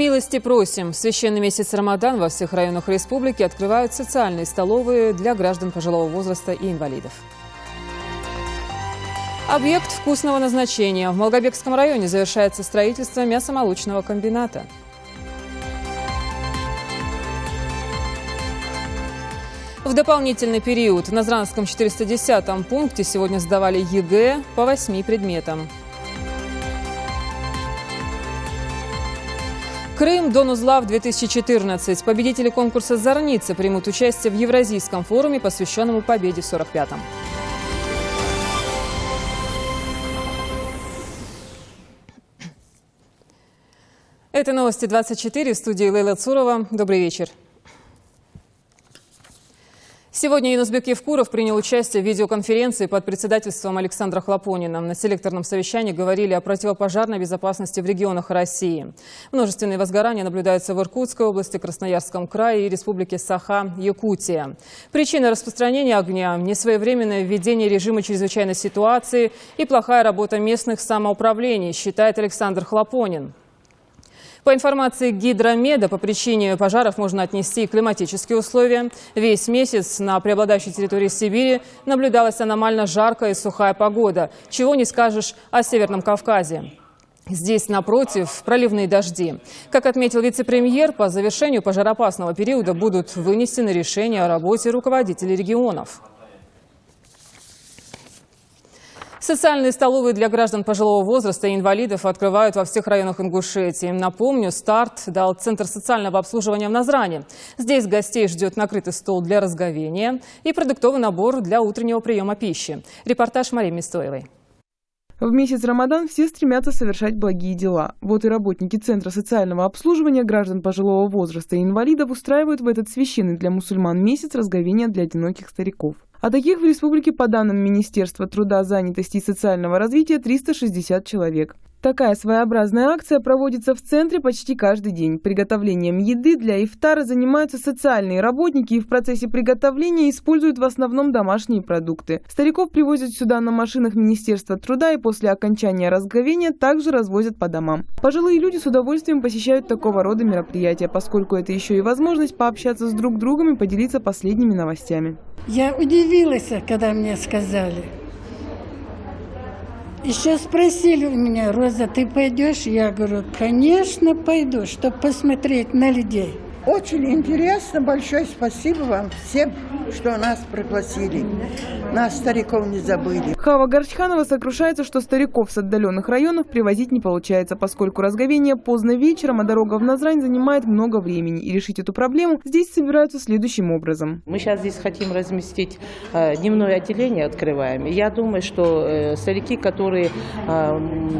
Милости просим. В священный месяц Рамадан во всех районах республики открывают социальные столовые для граждан пожилого возраста и инвалидов. Объект вкусного назначения. В Малгобекском районе завершается строительство мясомолочного комбината. В дополнительный период в Назранском 410-м пункте сегодня сдавали ЕГЭ по 8 предметам. Крым, Дон Узлав 2014. Победители конкурса «Зорница» примут участие в Евразийском форуме, посвященному победе в 45-м. Это новости 24, в студии Лейла Цурова. Добрый вечер. Сегодня Юнусбек Евкуров принял участие в видеоконференции под председательством Александра Хлопонина. На селекторном совещании говорили о противопожарной безопасности в регионах России. Множественные возгорания наблюдаются в Иркутской области, Красноярском крае и Республике Саха-Якутия. Причина распространения огня – несвоевременное введение режима чрезвычайной ситуации и плохая работа местных самоуправлений, считает Александр Хлопонин. По информации Гидромеда, по причине пожаров можно отнести климатические условия. Весь месяц на преобладающей территории Сибири наблюдалась аномально жаркая и сухая погода. Чего не скажешь о Северном Кавказе. Здесь, напротив, проливные дожди. Как отметил вице-премьер, по завершению пожароопасного периода будут вынесены решения о работе руководителей регионов. Социальные столовые для граждан пожилого возраста и инвалидов открывают во всех районах Ингушетии. Напомню, старт дал Центр социального обслуживания в Назране. Здесь гостей ждет накрытый стол для разговения и продуктовый набор для утреннего приема пищи. Репортаж Марии Мистоевой. В месяц Рамадан все стремятся совершать благие дела. Вот и работники Центра социального обслуживания граждан пожилого возраста и инвалидов устраивают в этот священный для мусульман месяц разговения для одиноких стариков. А таких в республике, по данным Министерства труда, занятости и социального развития, 360 человек. Такая своеобразная акция проводится в центре почти каждый день. Приготовлением еды для ифтара занимаются социальные работники и в процессе приготовления используют в основном домашние продукты. Стариков привозят сюда на машинах Министерства труда и после окончания разговения также развозят по домам. Пожилые люди с удовольствием посещают такого рода мероприятия, поскольку это еще и возможность пообщаться с друг другом и поделиться последними новостями. Я удивилась, когда мне сказали. Еще спросили у меня: Роза, ты пойдешь? Я говорю, конечно, пойду, чтобы посмотреть на людей. Очень интересно, большое спасибо вам всем, что нас пригласили. Нас, стариков, не забыли. Хава Горчханова сокрушается, что стариков с отдаленных районов привозить не получается, поскольку разговение поздно вечером, а дорога в Назрань занимает много времени. И решить эту проблему здесь собираются следующим образом. Мы сейчас здесь хотим разместить дневное отделение, открываем. Я думаю, что старики, которые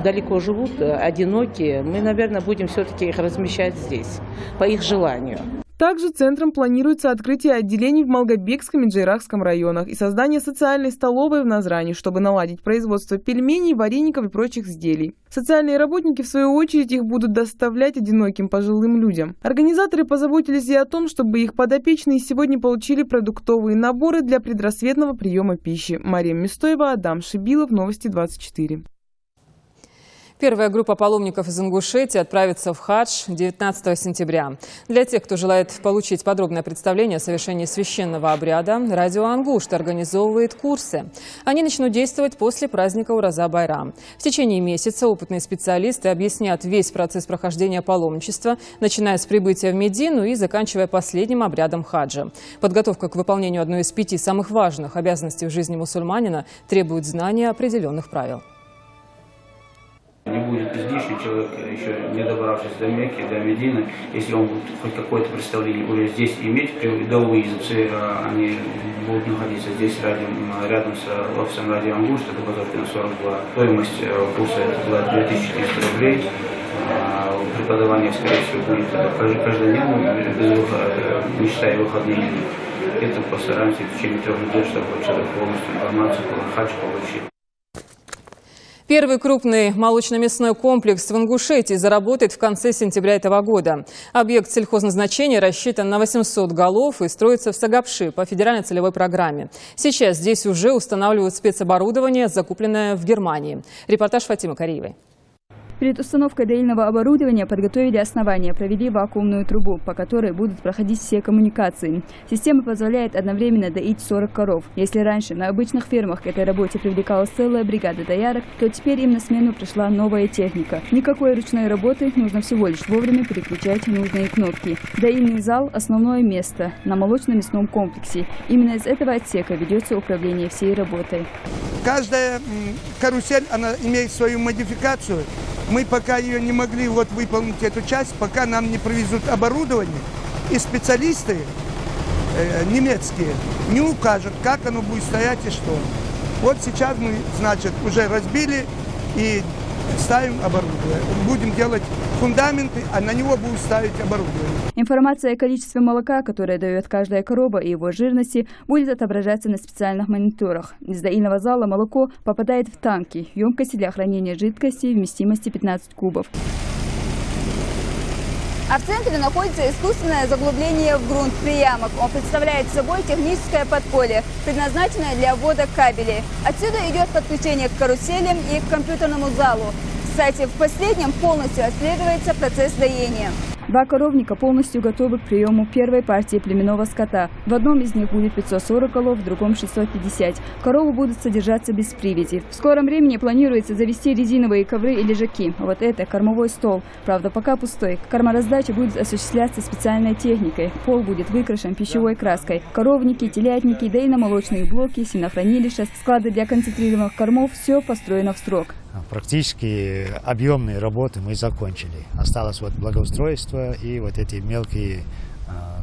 далеко живут, одинокие, мы, наверное, будем все-таки их размещать здесь, по их желанию. Также центром планируется открытие отделений в Малгобекском и Джейрахском районах и создание социальной столовой в Назране, чтобы наладить производство пельменей, вареников и прочих изделий. Социальные работники, в свою очередь, их будут доставлять одиноким пожилым людям. Организаторы позаботились и о том, чтобы их подопечные сегодня получили продуктовые наборы для предрассветного приема пищи. Мария Мистоева, Адам Шибилов, Новости 24. Первая группа паломников из Ингушетии отправится в хадж 19 сентября. Для тех, кто желает получить подробное представление о совершении священного обряда, радио «Ангушт» организовывает курсы. Они начнут действовать после праздника Ураза-Байрам. В течение месяца опытные специалисты объяснят весь процесс прохождения паломничества, начиная с прибытия в Медину и заканчивая последним обрядом хаджа. Подготовка к выполнению одной из 5 самых важных обязанностей в жизни мусульманина требует знания определенных правил. Не будет излишним человек, еще не добравшись до Мекки, до Медины, если он будет хоть какое-то представление уже здесь иметь, до уезда, они будут находиться здесь рядом с офисом радио «Ангушт», это Базарки на 42. Стоимость курса это 2400 рублей. Преподавание, скорее всего, будет каждодневным, не считая выходные. Это постараемся в течение 3 недель, чтобы человек полностью информацию по хаджу получил. Первый крупный молочно-мясной комплекс в Ингушетии заработает в конце сентября этого года. Объект сельхозназначения рассчитан на 800 голов и строится в Сагапши по федеральной целевой программе. Сейчас здесь уже устанавливают спецоборудование, закупленное в Германии. Репортаж Фатимы Кариевой. Перед установкой доильного оборудования подготовили основания, провели вакуумную трубу, по которой будут проходить все коммуникации. Система позволяет одновременно доить 40 коров. Если раньше на обычных фермах к этой работе привлекалась целая бригада доярок, то теперь им на смену пришла новая техника. Никакой ручной работы, нужно всего лишь вовремя переключать нужные кнопки. Доильный зал – основное место на молочно-мясном комплексе. Именно из этого отсека ведется управление всей работой. Каждая карусель, она имеет свою модификацию. Мы пока ее не могли выполнить эту часть, пока нам не привезут оборудование. И специалисты немецкие не укажут, как оно будет стоять и что. Вот сейчас мы, значит, уже разбили и ставим оборудование. Будем делать фундаменты, а на него будем ставить оборудование. Информация о количестве молока, которое дает каждая корова, и его жирности, будет отображаться на специальных мониторах. Из доильного зала молоко попадает в танки, емкости для хранения жидкости вместимостью 15 кубов. А в центре находится искусственное заглубление в грунт приямок. Он представляет собой техническое подполье, предназначенное для ввода кабелей. Отсюда идет подключение к каруселям и к компьютерному залу. Кстати, в последнем полностью отслеживается процесс доения. 2 коровника полностью готовы к приему первой партии племенного скота. В одном из них будет 540 голов, в другом 650. Коровы будут содержаться без привязи. В скором времени планируется завести резиновые ковры и лежаки. Вот это кормовой стол. Правда, пока пустой. Кормораздача будет осуществляться специальной техникой. Пол будет выкрашен пищевой краской. Коровники, телятники, доильно-молочные блоки, сенохранилища, склады для концентрированных кормов – все построено в срок. Практически объемные работы мы закончили. Осталось благоустройство и эти мелкие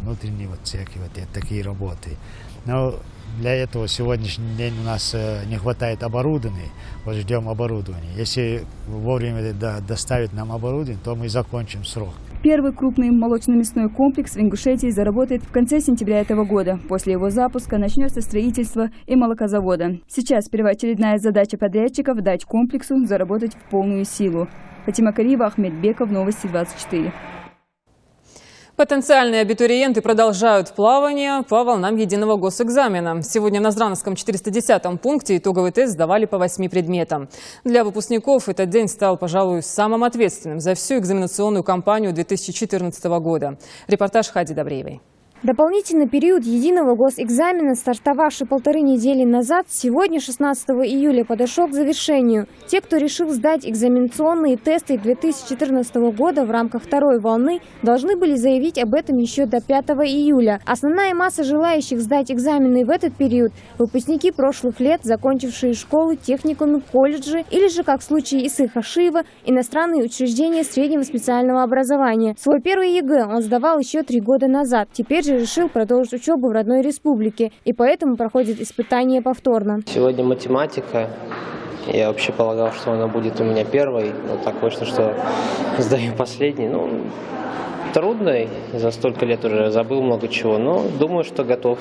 внутренние всякие такие работы. Но для этого сегодняшний день у нас не хватает оборудования. Ждем оборудования. Если вовремя доставить нам оборудование, то мы закончим срок. Первый крупный молочно-мясной комплекс в Ингушетии заработает в конце сентября этого года. После его запуска начнется строительство и молокозавода. Сейчас первоочередная задача подрядчиков – дать комплексу заработать в полную силу. Фатима Кариева, Ахмед Беков, Новости 24. Потенциальные абитуриенты продолжают плавание по волнам единого госэкзамена. Сегодня в Назрановском 410-м пункте итоговый тест сдавали по 8 предметам. Для выпускников этот день стал, пожалуй, самым ответственным за всю экзаменационную кампанию 2014 года. Репортаж Хади Добреевой. Дополнительный период единого госэкзамена, стартовавший 1,5 недели назад, сегодня, 16 июля, подошел к завершению. Те, кто решил сдать экзаменационные тесты 2014 года в рамках второй волны, должны были заявить об этом еще до 5 июля. Основная масса желающих сдать экзамены в этот период – выпускники прошлых лет, закончившие школы, техникумы, колледжи или же, как в случае Исых Ашиева, иностранные учреждения среднего специального образования. Свой первый ЕГЭ он сдавал еще 3 года назад. Теперь же решил продолжить учебу в родной республике и поэтому проходит испытание повторно. Сегодня математика. Я вообще полагал, что она будет у меня первой, но так вышло, что сдаю последний. Трудно, за столько лет уже забыл много чего, но думаю, что готов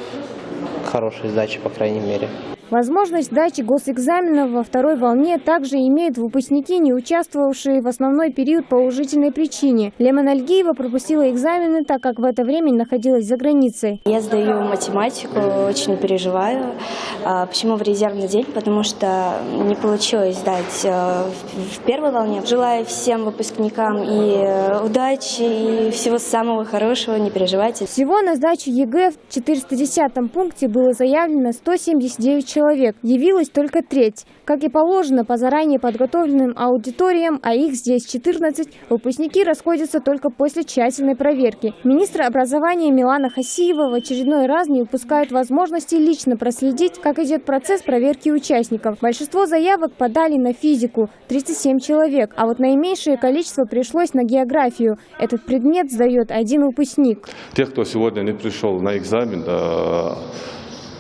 к хорошей сдаче, по крайней мере. Возможность сдачи госэкзаменов во второй волне также имеют выпускники, не участвовавшие в основной период по уважительной причине. Лемон Альгиева пропустила экзамены, так как в это время находилась за границей. Я сдаю математику, очень переживаю. Почему в резервный день? Потому что не получилось сдать в первой волне. Желаю всем выпускникам и удачи, и всего самого хорошего, не переживайте. Всего на сдачу ЕГЭ в 410-м пункте было заявлено 179 человек. Явилась только треть. Как и положено по заранее подготовленным аудиториям, а их здесь 14, выпускники расходятся только после тщательной проверки. Министр образования Милана Хасиева в очередной раз не упускает возможности лично проследить, как идет процесс проверки участников. Большинство заявок подали на физику – 37 человек, а вот наименьшее количество пришлось на географию. Этот предмет сдает один выпускник. Те, кто сегодня не пришел на экзамен,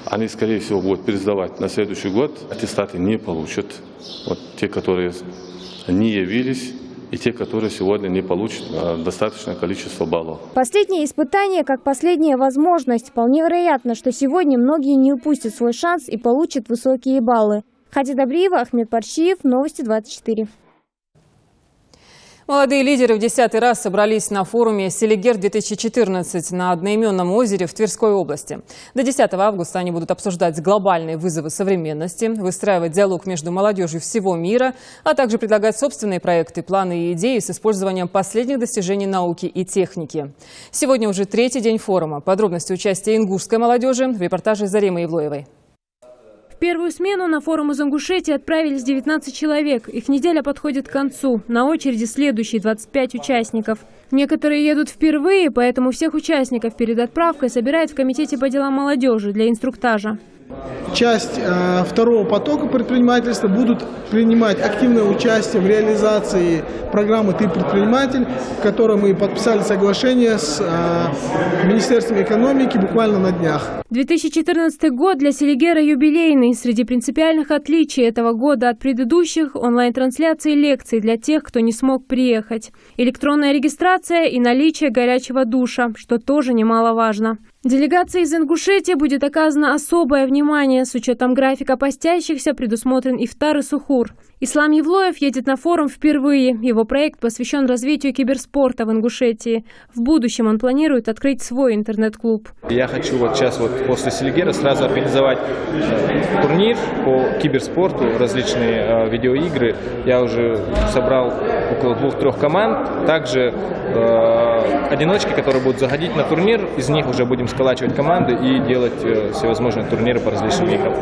они, скорее всего, будут пересдавать на следующий год. Аттестаты не получат. Вот те, которые не явились, и те, которые сегодня не получат достаточное количество баллов. Последнее испытание как последняя возможность. Вполне вероятно, что сегодня многие не упустят свой шанс и получат высокие баллы. Хади Добриева, Ахмед Паршиев, Новости 24. Молодые лидеры в 10-й раз собрались на форуме «Селигер-2014» на одноименном озере в Тверской области. До 10 августа они будут обсуждать глобальные вызовы современности, выстраивать диалог между молодежью всего мира, а также предлагать собственные проекты, планы и идеи с использованием последних достижений науки и техники. Сегодня уже 3-й день форума. Подробности участия ингушской молодежи в репортаже Заремы Евлоевой. В первую смену на форум из Ингушетии отправились 19 человек. Их неделя подходит к концу. На очереди следующие 25 участников. Некоторые едут впервые, поэтому всех участников перед отправкой собирают в комитете по делам молодежи для инструктажа. Часть второго потока предпринимательства будут принимать активное участие в реализации программы «Ты предприниматель», в которой мы подписали соглашение с Министерством экономики буквально на днях. 2014 год для Селигера юбилейный. Среди принципиальных отличий этого года от предыдущих – онлайн-трансляции лекций для тех, кто не смог приехать. Электронная регистрация и наличие горячего душа, что тоже немаловажно. Делегации из Ингушетии будет оказано особое внимание. С учетом графика постящихся предусмотрен ифтар и сухур. Ислам Евлоев едет на форум впервые. Его проект посвящен развитию киберспорта в Ингушетии. В будущем он планирует открыть свой интернет-клуб. Я хочу сейчас после Селигера сразу организовать турнир по киберспорту, различные видеоигры. Я уже собрал около 2-3 команд. Также одиночки, которые будут заходить на турнир, из них уже будем сколачивать команды и делать всевозможные турниры по различным играм.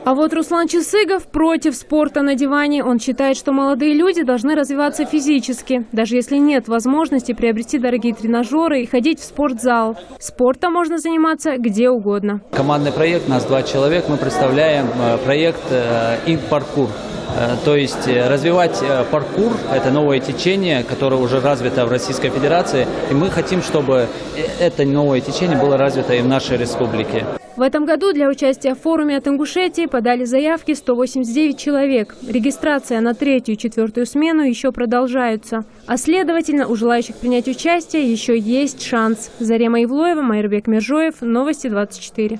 А вот Руслан Чесыгов против спорта на диване. Он считает, что молодые люди должны развиваться физически, даже если нет возможности приобрести дорогие тренажеры и ходить в спортзал. Спортом можно заниматься где угодно. Командный проект, нас 2 человека, мы представляем проект «Инг-паркур». То есть развивать паркур – это новое течение, которое уже развито в Российской Федерации. И мы хотим, чтобы это новое течение было развито и в нашей республике. В этом году для участия в форуме от Ингушетии подали заявки 189 человек. Регистрация на 3-ю и 4-ю смену еще продолжаются. А следовательно, у желающих принять участие еще есть шанс. Зарема Евлоева, Майрбек Мержоев, Новости 24.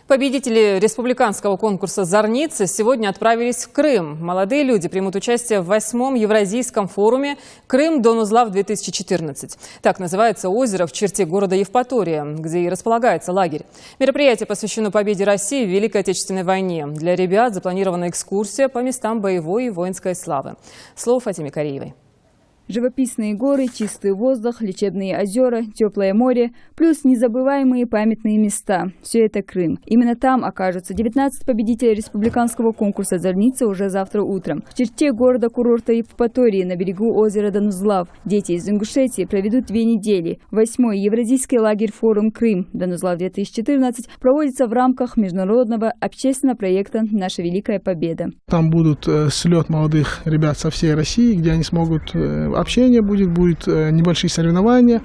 Победители республиканского конкурса «Зорницы» сегодня отправились в Крым. Молодые люди примут участие в 8-м Евразийском форуме «Крым-Дон-Узлав-2014». Так называется озеро в черте города Евпатория, где и располагается лагерь. Мероприятие посвящено победе России в Великой Отечественной войне. Для ребят запланирована экскурсия по местам боевой и воинской славы. Слово Фатиме Кариевой. Живописные горы, чистый воздух, лечебные озера, теплое море, плюс незабываемые памятные места. Все это Крым. Именно там окажутся 19 победителей республиканского конкурса «Зорницы» уже завтра утром. В черте города-курорта Евпатории на берегу озера Дон-Узлав дети из Ингушетии проведут 2 недели. 8-й Евразийский лагерь-форум «Крым» Дон-Узлав-2014 проводится в рамках международного общественного проекта «Наша Великая Победа». Там будут слет молодых ребят со всей России, где они смогут... Общение будет небольшие соревнования,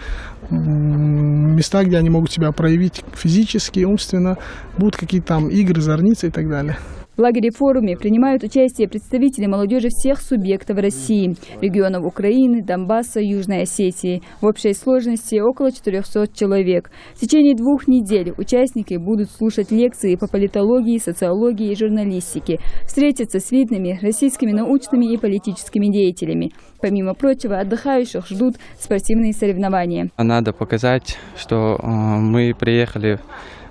места, где они могут себя проявить физически, умственно, будут какие-то там игры, зорницы и так далее. В лагере-форуме принимают участие представители молодежи всех субъектов России, регионов Украины, Донбасса, Южной Осетии. В общей сложности около 400 человек. В течение 2 недель участники будут слушать лекции по политологии, социологии и журналистике, встретиться с видными российскими научными и политическими деятелями. Помимо прочего, отдыхающих ждут спортивные соревнования. Надо показать, что мы приехали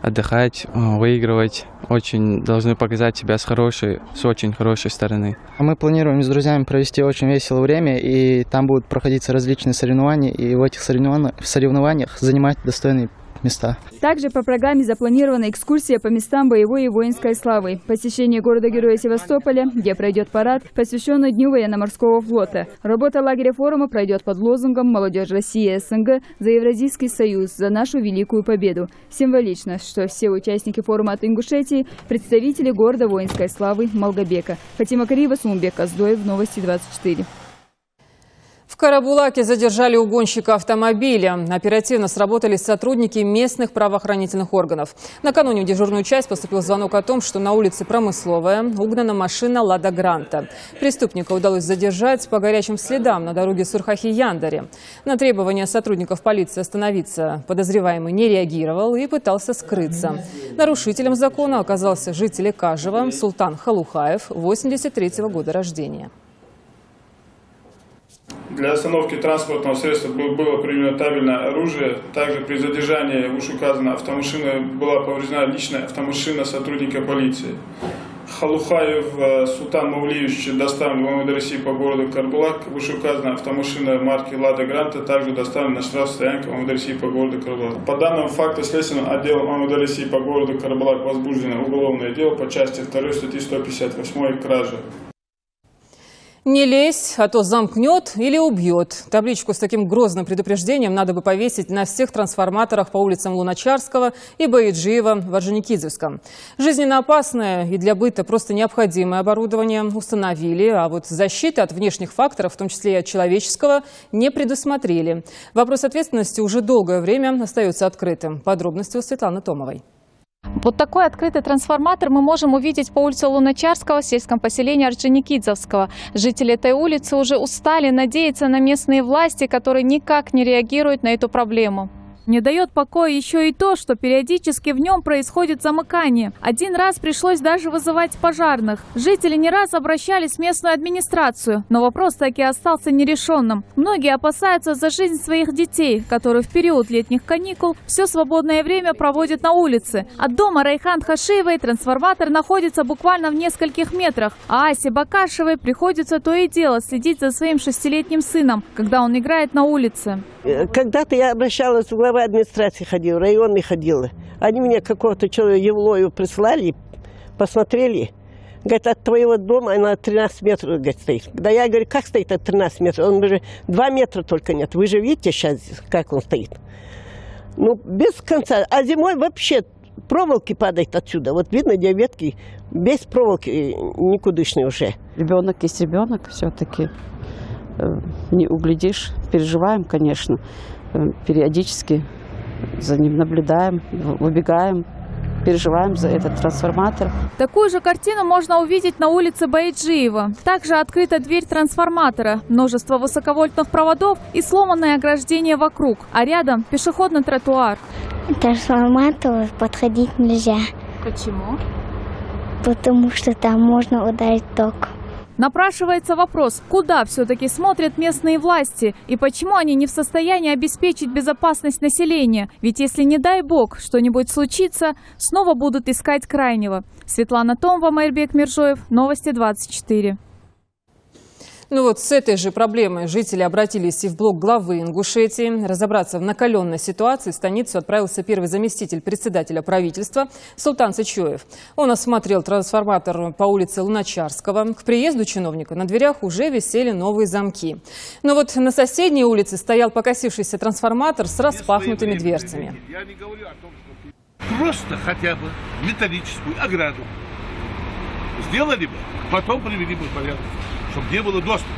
отдыхать, выигрывать. Очень должны показать себя с очень хорошей стороны. Мы планируем с друзьями провести очень веселое время, и там будут проходиться различные соревнования, и в этих соревнованиях занимать достойные места. Также по программе запланирована экскурсия по местам боевой и воинской славы, посещение города-героя Севастополя, где пройдет парад, посвященный Дню военно-морского флота. Работа лагеря форума пройдет под лозунгом «Молодежь России и СНГ за Евразийский союз, за нашу великую победу». Символично, что все участники форума от Ингушетии – представители города воинской славы Малгобека. Фатима Кариева, Сумбек Аздоев, Новости 24. В Карабулаке задержали угонщика автомобиля. Оперативно сработали сотрудники местных правоохранительных органов. Накануне в дежурную часть поступил звонок о том, что на улице Промысловая угнана машина «Лада Гранта». Преступника удалось задержать по горячим следам на дороге Сурхахи-Яндаре. На требования сотрудников полиции остановиться подозреваемый не реагировал и пытался скрыться. Нарушителем закона оказался житель Кажева Султан Халухаев, 83-го года рождения. Для остановки транспортного средства было применено табельное оружие. Также при задержании вышеуказанной автомашины была повреждена личная автомашина сотрудника полиции. Халухаев Султан Мавлиевич доставлен в МВД России по городу Карбулак. Вышеуказанная автомашина марки «Лада Гранта» также доставлена на штрафстоянку в МВД России по городу Карбулак. По данному факту следственным отделом МВД России по городу Карбулак возбуждено уголовное дело по части 2 статьи 158 «Кража». Не лезь, а то замкнет или убьет. Табличку с таким грозным предупреждением надо бы повесить на всех трансформаторах по улицам Луначарского и Бояджиева в Орджоникидзевском. Жизненно опасное и для быта просто необходимое оборудование установили, а вот защиты от внешних факторов, в том числе и от человеческого, не предусмотрели. Вопрос ответственности уже долгое время остается открытым. Подробности у Светланы Томовой. Вот такой открытый трансформатор мы можем увидеть по улице Луначарского в сельском поселении Орджоникидзевского. Жители этой улицы уже устали надеяться на местные власти, которые никак не реагируют на эту проблему. Не дает покоя еще и то, что периодически в нем происходит замыкание. Один раз пришлось даже вызывать пожарных. Жители не раз обращались в местную администрацию, но вопрос так и остался нерешенным. Многие опасаются за жизнь своих детей, которые в период летних каникул все свободное время проводят на улице. От дома Райхан Хашиевой трансформатор находится буквально в нескольких метрах, а Асе Бакашевой приходится то и дело следить за своим 6-летним сыном, когда он играет на улице. Когда-то я обращалась в главу администрации, ходила, районный ходила. Они меня какого-то человека Евлою прислали, посмотрели. Говорит, от твоего дома она 13 метров, говорит, стоит. Да я говорю, как стоит от 13 метров? Он говорит, 2 метра только нет. Вы же видите сейчас, как он стоит? Ну, без конца. А зимой вообще проволоки падают отсюда. Вот видно, где ветки без проволоки никудышные уже. Ребенок есть ребенок все-таки. Не углядишь, переживаем, конечно, периодически за ним наблюдаем, выбегаем, переживаем за этот трансформатор. Такую же картину можно увидеть на улице Бояджиева. Также открыта дверь трансформатора, множество высоковольтных проводов и сломанное ограждение вокруг, а рядом пешеходный тротуар. К трансформатору подходить нельзя. Почему? Потому что там можно ударить ток. Напрашивается вопрос, куда все-таки смотрят местные власти и почему они не в состоянии обеспечить безопасность населения. Ведь если, не дай бог, что-нибудь случится, снова будут искать крайнего. Светлана Томова, Майрбек Миржоев, Новости 24. Ну вот с этой же проблемой жители обратились и в блог главы Ингушетии. Разобраться в накаленной ситуации в станицу отправился первый заместитель председателя правительства Султан Сычоев. Он осмотрел трансформатор по улице Луначарского. К приезду чиновника на дверях уже висели новые замки. Но вот на соседней улице стоял покосившийся трансформатор с распахнутыми дверцами. Я не говорю о том, что просто хотя бы металлическую ограду сделали бы, потом привели бы в порядок. Чтобы не было доступа.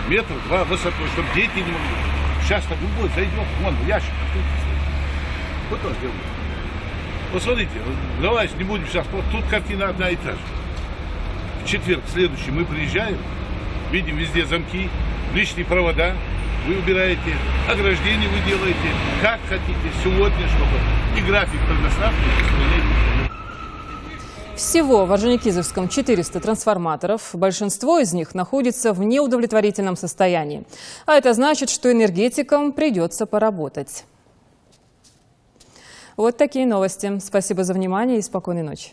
Метр, 2 высотой, чтобы дети не могли. Сейчас так любой зайдет, вон, ящик открытый стоит. Вот так сделали. Посмотрите, давайте не будем сейчас, вот тут картина одна и та же. В четверг следующий мы приезжаем, видим везде замки, лишние провода, вы убираете, ограждение вы делаете, как хотите, сегодня, чтобы и график предоставки, и построения. Всего в Орджоникидзевском 400 трансформаторов. Большинство из них находится в неудовлетворительном состоянии. А это значит, что энергетикам придется поработать. Вот такие новости. Спасибо за внимание и спокойной ночи.